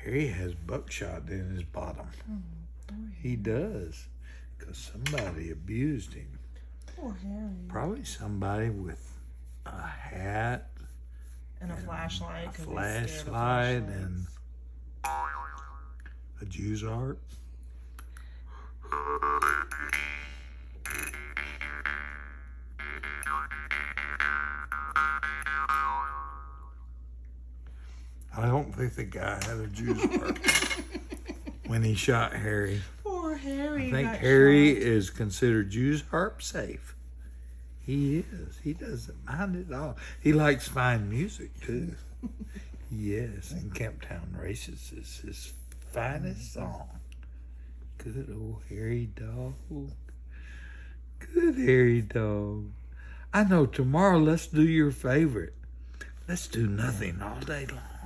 Harry has buckshot in his bottom. He does, because somebody abused him. Poor Harry. Probably somebody with a hat And a flashlight. a 'cause he's scared of flashlight flashlights. and a Jew's harp. I don't think the guy had a Jew's harp when he shot Harry. Poor Harry. I think got Harry shot. is considered Jew's harp safe. He is. He doesn't mind it all. He likes fine music too. Yes, and Camptown Races is his finest song. Good old Harry dog. Good Harry dog. I know tomorrow let's do your favorite. Let's do nothing all day long.